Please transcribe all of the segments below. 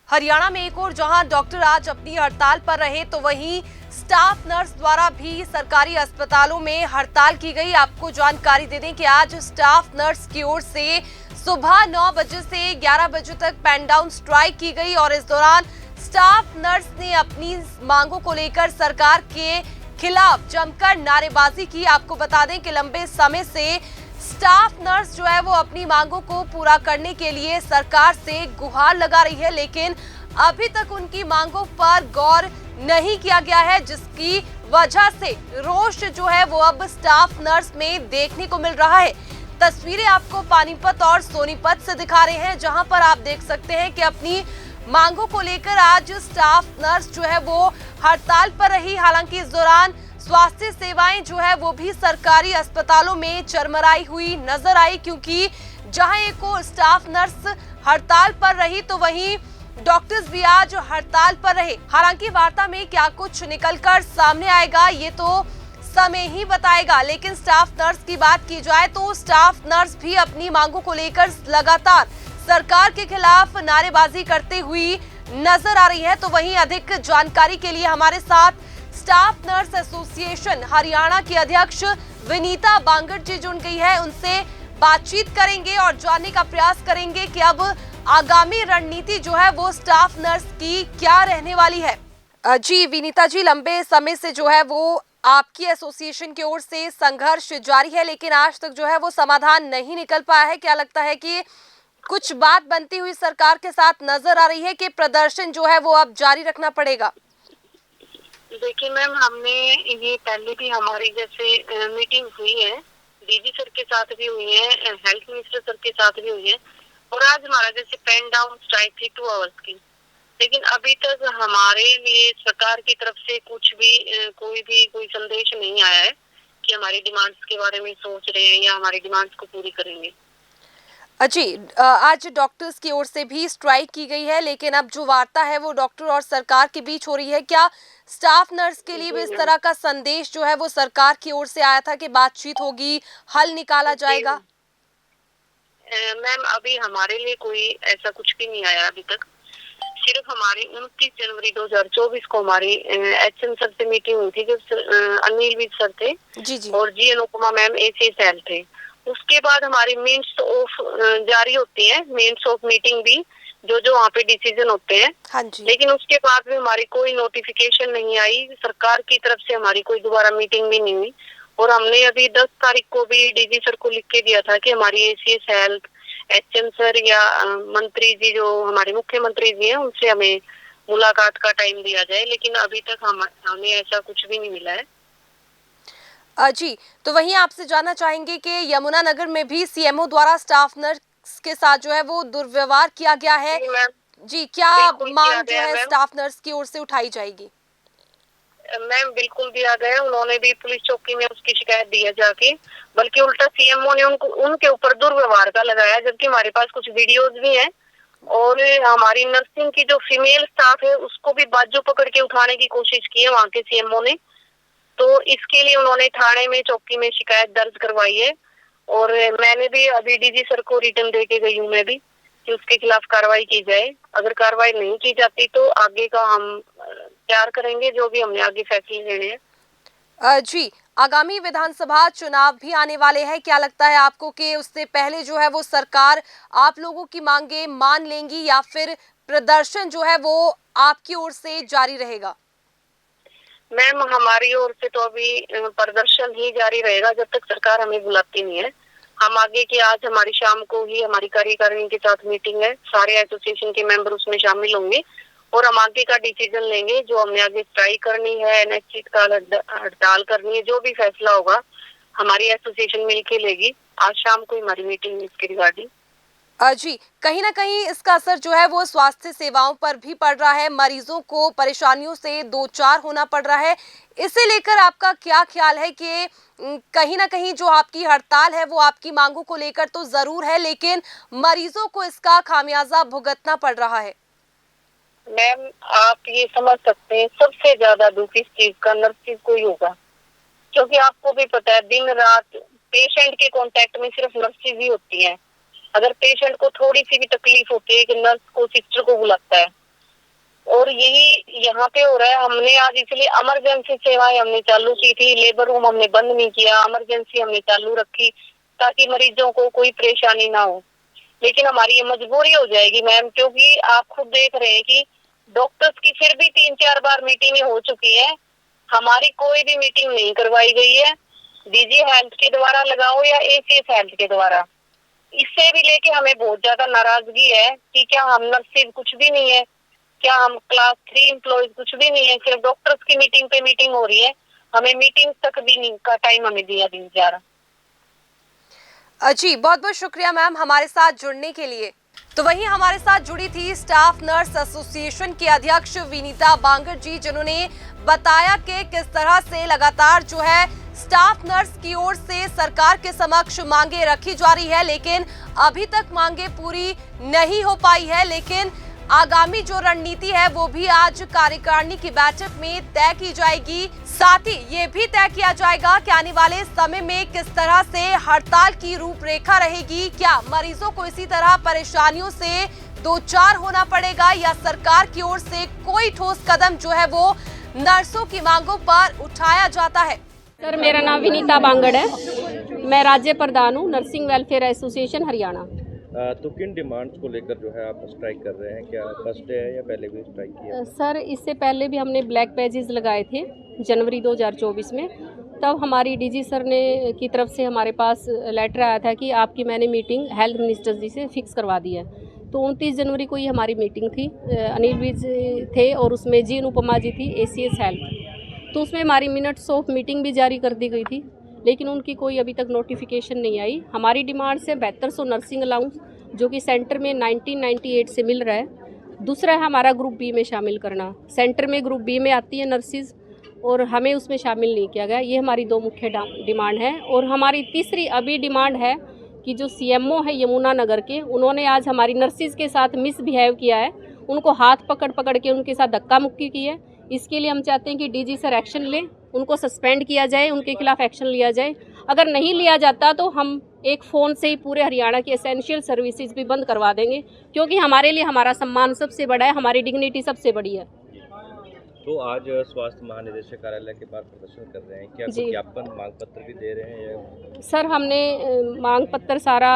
हरियाणा में एक और जहां डॉक्टर आज अपनी हड़ताल पर रहे, तो वहीं स्टाफ नर्स द्वारा भी सरकारी अस्पतालों में हड़ताल की गई। आपको जानकारी दे दें कि आज स्टाफ नर्स की ओर से सुबह 9 बजे से 11 बजे तक पेन डाउन स्ट्राइक की गई और इस दौरान स्टाफ नर्स ने अपनी मांगों को लेकर सरकार के खिलाफ जमकर नारेबाजी की। आपको बता दें कि लंबे समय से स्टाफ नर्स जो है वो अपनी मांगों को पूरा करने के लिए सरकार से गुहार लगा रही है, लेकिन अभी तक उनकी मांगों पर गौर नहीं किया गया है, जिसकी वजह से रोष जो है वो अब स्टाफ नर्स में देखने को मिल रहा है। तस्वीरें आपको पानीपत और सोनीपत से दिखा रहे हैं, जहां पर आप देख सकते हैं कि अपनी मांगों को लेकर आज स्टाफ नर्स जो है वो हड़ताल पर रही। हालांकि इस दौरान स्वास्थ्य सेवाएं जो है वो भी सरकारी अस्पतालों में चरमराई हुई नजर आई, क्योंकि जहां एक और स्टाफ नर्स हड़ताल पर रही तो वहीं डॉक्टर्स भी आज हड़ताल पर रहे। हालांकि वार्ता में क्या कुछ निकलकर सामने आएगा ये तो समय ही बताएगा, लेकिन स्टाफ नर्स की बात की जाए तो स्टाफ नर्स भी अपनी मांगों को लेकर लगातार सरकार के खिलाफ नारेबाजी करते हुई नजर आ रही है। तो वहीं अधिक जानकारी के लिए हमारे साथ स्टाफ नर्स एसोसिएशन हरियाणा की अध्यक्ष विनीता बांगड़ जी जुड़ गई है। उनसे बातचीत करेंगे और जानने का प्रयास करेंगे कि अब आगामी रणनीति जो है वो स्टाफ नर्स की क्या रहने वाली है। जी विनीता जी, लंबे समय से जो है वो आपकी एसोसिएशन की ओर से संघर्ष जारी है, लेकिन आज तक जो है वो समाधान नहीं निकल पाया है। क्या लगता है कि कुछ बात बनती हुई सरकार के साथ नजर आ रही है कि प्रदर्शन जो है वो अब जारी रखना पड़ेगा? देखिए मैम, हमने ये पहले भी हमारी जैसे मीटिंग हुई है, डीजी सर के साथ भी हुई है, हेल्थ मिनिस्टर सर के साथ भी हुई है, और आज हमारा जैसे पेन डाउन स्ट्राइक थी 2 आवर्स की, लेकिन अभी तक हमारे लिए सरकार की तरफ से कुछ भी कोई संदेश नहीं आया है कि हमारी डिमांड्स के बारे में सोच रहे हैं या हमारी डिमांड्स को पूरी करेंगे। जी, आज डॉक्टर्स की ओर से भी स्ट्राइक की गई है, लेकिन अब जो वार्ता है वो डॉक्टर और सरकार के बीच हो रही है। क्या स्टाफ नर्स के लिए भी इस तरह का संदेश जो है वो सरकार की ओर से आया था कि बातचीत होगी, हल निकाला जाएगा? मैम, अभी हमारे लिए कोई ऐसा कुछ भी नहीं आया अभी तक। सिर्फ हमारी 29 जनवरी 2024 को हमारी एचएम सर से मीटिंग हुई थी, जो अनिल विज सर थे जी। और जी अनुपमा मैम एसीएसएल थे। उसके बाद हमारी मिनट्स ऑफ जारी होती है, मिनट्स ऑफ मीटिंग भी जो वहाँ पे डिसीजन होते हैं। हाँ जी। लेकिन उसके बाद भी हमारी कोई नोटिफिकेशन नहीं आई, सरकार की तरफ से हमारी कोई दोबारा मीटिंग भी नहीं हुई। और हमने अभी 10 तारीख को भी डीजी सर को लिख के दिया था कि हमारी एसीएस हेल्थ, एचएम सर या मंत्री जी जो हमारे मुख्यमंत्री जी हैं उनसे हमें मुलाकात का टाइम दिया जाए, लेकिन अभी तक हमें ऐसा कुछ भी नहीं मिला है। जी, तो वहीं आपसे जानना चाहेंगे कि यमुनानगर में भी सीएमओ द्वारा स्टाफ नर्स के साथ जो है वो दुर्व्यवहार किया गया है। जी, क्या मांग जो है स्टाफ नर्स की ओर से उठाई जाएगी? मैम, बिल्कुल दिया गया। उन्होंने भी पुलिस चौकी में उसकी शिकायत दी है जाके, बल्कि उल्टा सीएमओ ने उनके ऊपर दुर्व्यवहार का लगाया, जबकि हमारे पास कुछ वीडियोस भी हैं। और हमारी नर्सिंग की जो फीमेल स्टाफ है उसको भी बाजू पकड़ के उठाने की कोशिश की है वहाँ के सीएमओ ने। तो इसके लिए उन्होंने थाने में चौकी में शिकायत दर्ज करवाई है, और मैंने भी अभी डीजी सर को रिटर्न दे के गई हूँ मैं भी कि उसके खिलाफ कार्रवाई की जाए। अगर कार्रवाई नहीं की जाती तो आगे का हम तैयार करेंगे, जो भी हमने आगे फैसले लेने हैं। जी, आगामी विधानसभा चुनाव भी आने वाले हैं। क्या लगता है आपको कि उससे पहले जो है वो सरकार आप लोगों की मांगे मान लेंगी या फिर प्रदर्शन जो है वो आपकी ओर से जारी रहेगा? मैम, हमारी ओर से तो अभी प्रदर्शन ही जारी रहेगा जब तक सरकार हमें बुलाती नहीं है। हम आगे की आज हमारी शाम को ही हमारी कार्यकारिणी के साथ मीटिंग है, सारे एसोसिएशन के मेंबर उसमें शामिल होंगे और हम आगे का डिसीजन लेंगे। जो हमने आगे स्ट्राइक करनी है, अनिश्चितकाल हड़ताल करनी है, जो भी फैसला होगा हमारी एसोसिएशन मिलके लेगी। आज शाम को हमारी मीटिंग इसके रिगार्डिंग। जी, कहीं ना कहीं इसका असर जो है वो स्वास्थ्य सेवाओं पर भी पड़ रहा है, मरीजों को परेशानियों से दो चार होना पड़ रहा है। इसे लेकर आपका क्या ख्याल है कि कहीं ना कहीं जो आपकी हड़ताल है वो आपकी मांगों को लेकर तो जरूर है, लेकिन मरीजों को इसका खामियाजा भुगतना पड़ रहा है? मैम, आप ये समझ सकते हैं सबसे ज्यादा दुख इस चीज का नर्सिस को ही होगा, क्योंकि आपको भी पता है दिन रात पेशेंट के कांटेक्ट में सिर्फ नर्सिस ही होती हैं। अगर पेशेंट को थोड़ी सी भी तकलीफ होती है कि नर्स को सिस्टर को बुलाता है, और यही यहाँ पे हो रहा है। हमने आज इसलिए इमरजेंसी सेवाएं हमने चालू की थी, लेबर रूम हमने बंद नहीं किया, इमरजेंसी हमने चालू रखी ताकि मरीजों को कोई परेशानी ना हो। लेकिन हमारी ये मजबूरी हो जाएगी मैम, क्योंकि आप खुद देख रहे हैं कि डॉक्टर्स की फिर भी 3-4 बार मीटिंग हो चुकी है, हमारी कोई भी मीटिंग नहीं करवाई गई है, डीजी हेल्थ के द्वारा लगाओ या एसीएस हेल्थ के द्वारा। इससे भी लेके हमें बहुत ज्यादा नाराजगी है कि क्या हम नर्सिंग कुछ भी नहीं है, क्या हम क्लास 3 एम्प्लॉयज कुछ भी नहीं है, सिर्फ डॉक्टर्स की मीटिंग पे मीटिंग हो रही है, हमें मीटिंग तक भी नहीं का टाइम हमें दिया जा रहा। जी बहुत बहुत शुक्रिया मैम हमारे साथ जुड़ने के लिए। तो वहीं हमारे साथ जुड़ी थी स्टाफ नर्स एसोसिएशन की अध्यक्ष विनीता बांगड़ जी, जिन्होंने बताया कि किस तरह से लगातार जो है स्टाफ नर्स की ओर से सरकार के समक्ष मांगे रखी जा रही है, लेकिन अभी तक मांगे पूरी नहीं हो पाई है। लेकिन आगामी जो रणनीति है वो भी आज कार्यकारिणी की बैठक में तय की जाएगी। साथ ही ये भी तय किया जाएगा कि आने वाले समय में किस तरह से हड़ताल की रूपरेखा रहेगी। क्या मरीजों को इसी तरह परेशानियों से दो चार होना पड़ेगा या सरकार की ओर से कोई ठोस कदम जो है वो नर्सों की मांगों पर उठाया जाता है। सर मेरा नाम विनीता बांगड़ है, मैं राज्य प्रधान हूँ नर्सिंग वेलफेयर एसोसिएशन हरियाणा। तो किन डिमांड्स को लेकर जो है आप स्ट्राइक कर रहे हैं, क्या फर्स्ट डे है या पहले भी स्ट्राइक किया? सर इससे पहले भी हमने ब्लैक पेजेस लगाए थे जनवरी 2024 में, तब हमारी डीजी सर ने की तरफ से हमारे पास लेटर आया था कि आपकी मैंने मीटिंग हेल्थ मिनिस्टर जी से फिक्स करवा दी है। तो 29 जनवरी को ये हमारी मीटिंग थी, अनिल विज थे और उसमें जी अनुपमा जी थी एसीएस हेल्थ। तो उसमें हमारी मिनट्स ऑफ मीटिंग भी जारी कर दी गई थी, लेकिन उनकी कोई अभी तक नोटिफिकेशन नहीं आई। हमारी डिमांड से 7200 नर्सिंग अलाउंस जो कि सेंटर में 1998 से मिल रहा है। दूसरा है हमारा ग्रुप बी में शामिल करना, सेंटर में ग्रुप बी में आती है नर्सिस और हमें उसमें शामिल नहीं किया गया। ये हमारी दो मुख्य डिमांड है। और हमारी तीसरी अभी डिमांड है कि जो सीएमओ है यमुनानगर के, उन्होंने आज हमारी नर्सिस के साथ मिसबिहेव किया है, उनको हाथ पकड़ के उनके साथ धक्का मुक्की की है। इसके लिए हम चाहते हैं कि डीजी सर एक्शन लें, उनको सस्पेंड किया जाए, उनके खिलाफ एक्शन लिया जाए। अगर नहीं लिया जाता तो हम एक फ़ोन से ही पूरे हरियाणा की एसेंशियल सर्विसेज भी बंद करवा देंगे, क्योंकि हमारे लिए हमारा सम्मान सबसे बड़ा है, हमारी डिग्निटी सबसे बड़ी है। तो आज स्वास्थ्य महानिदेशक कार्यालय के बाहर प्रदर्शन कर रहे हैं, क्या कोई ज्ञापन मांग पत्र भी दे रहे हैं या? सर हमने मांग पत्र सारा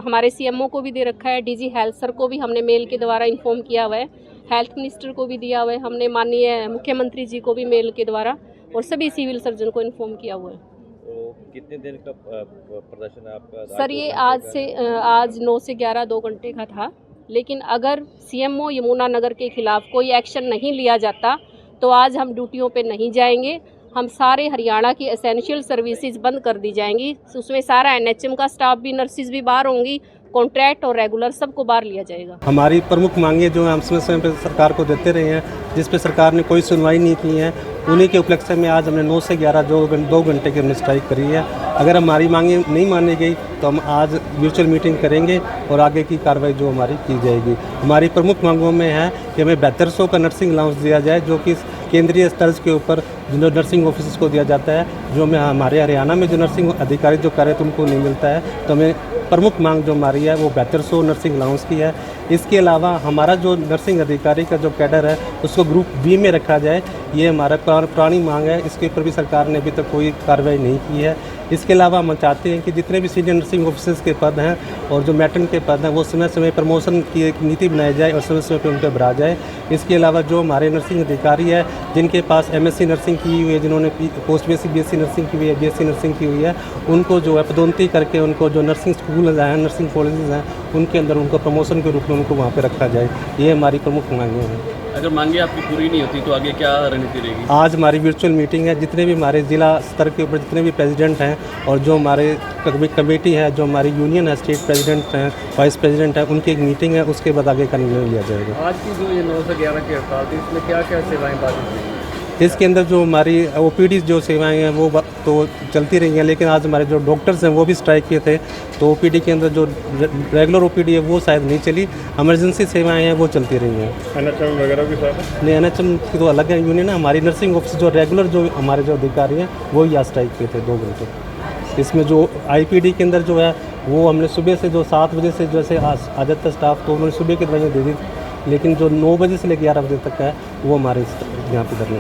हमारे सीएमओ को भी दे रखा है, डीजी हेल्थ सर को भी हमने मेल के द्वारा इन्फॉर्म किया हुआ है, हेल्थ मिनिस्टर को भी दिया हुआ है, हमने माननीय मुख्यमंत्री जी को भी मेल के द्वारा और सभी सिविल सर्जन को इन्फॉर्म किया हुआ है। तो कितने दिन का प्रदर्शन है आपका? सर ये आज 9 से 11 2 घंटे का था, लेकिन अगर सीएमओ यमुनानगर के खिलाफ कोई एक्शन नहीं लिया जाता तो आज हम ड्यूटियों पे नहीं जाएंगे। हम सारे हरियाणा की एसेंशियल सर्विसेज बंद कर दी जाएंगी, उसमें सारा एनएचएम का स्टाफ भी, नर्सिस भी बाहर होंगी, कॉन्ट्रैक्ट और रेगुलर सबको बाहर लिया जाएगा। हमारी प्रमुख मांगे जो हम समय पर सरकार को देते रहे हैं, जिस पे सरकार ने कोई सुनवाई नहीं की है, उन्हीं के उपलक्ष्य में आज हमने 9 से 11 2 घंटे की हमने स्ट्राइक करी है। अगर हमारी मांगे नहीं मानी गई तो हम आज वर्चुअल मीटिंग करेंगे और आगे की कार्रवाई जो हमारी की जाएगी। हमारी प्रमुख मांगों में है कि हमें 7200 का नर्सिंग अलाउंस दिया जाए, जो कि केंद्रीय तर्ज के ऊपर जो नर्सिंग ऑफिसर्स को दिया जाता है, जो हमें हमारे हरियाणा में जो नर्सिंग अधिकारी जो कार्य उनको नहीं मिलता है। तो हमें प्रमुख मांग जो हमारी है वो 7200 नर्सिंग अलाउंस की है। इसके अलावा हमारा जो नर्सिंग अधिकारी का जो कैडर है उसको ग्रुप बी में रखा जाए, ये हमारा पुरानी मांग है। इसके ऊपर भी सरकार ने अभी तक कोई कार्रवाई नहीं की है। इसके अलावा हम चाहते हैं कि जितने भी सीनियर नर्सिंग ऑफिसर्स के पद हैं और जो मैट्रन के पद हैं वो समय समय प्रमोशन की एक नीति बनाई जाए और समय समय पर उनको भरा जाए। इसके अलावा जो हमारे नर्सिंग अधिकारी है जिनके पास एमएससी नर्सिंग की हुई है, जिन्होंने पोस्ट बेसिक बीएससी नर्सिंग की हुई है, बीएससी नर्सिंग की हुई है, उनको जो है पदोन्नति करके उनको जो नर्सिंग स्कूल हैं, नर्सिंग कॉलेजेस हैं, उनके अंदर उनको प्रमोशन के रूप में उनको वहाँ पर रखा जाए। ये हमारी प्रमुख मांगें हैं। अगर मांगे आपकी पूरी नहीं होती तो आगे क्या रणनीति रहेगी? आज हमारी वर्चुअल मीटिंग है, जितने भी हमारे ज़िला स्तर के ऊपर जितने भी प्रेसिडेंट हैं और जो हमारे कमेटी है, जो हमारी यूनियन है, स्टेट प्रेसिडेंट हैं, वाइस प्रेसिडेंट हैं, उनकी एक मीटिंग है, उसके बाद आगे का निर्णय लिया जाएगा। आज की जो ये 9 से 11 की हड़ताल थी, इसमें क्या क्या सेवाएं बाधित हुई? इसके अंदर जो हमारी ओपीडी जो सेवाएं हैं वो तो चलती रही हैं, लेकिन आज हमारे जो डॉक्टर्स हैं वो भी स्ट्राइक किए थे, तो ओपीडी के अंदर जो रेगुलर ओपीडी है वो शायद नहीं चली, इमरजेंसी सेवाएं हैं वो चलती रही हैं। एनएचएम वगैरह भी साथ? नहीं, एनएचएम की तो अलग है यूनियन है। हमारी नर्सिंग ऑफिस जो रेगुलर जो हमारे जो अधिकारी हैं वो ही आज स्ट्राइक किए थे 2 घंटे। इसमें जो आईपीडी के अंदर जो है वो हमने सुबह से जो 7 बजे से जैसे आ जाता स्टाफ, तो उन्होंने सुबह की दवाइयाँ दे दी लेकिन जो 9 बजे से लेकर 11 बजे तक है वो हमारे यहाँ पे धरने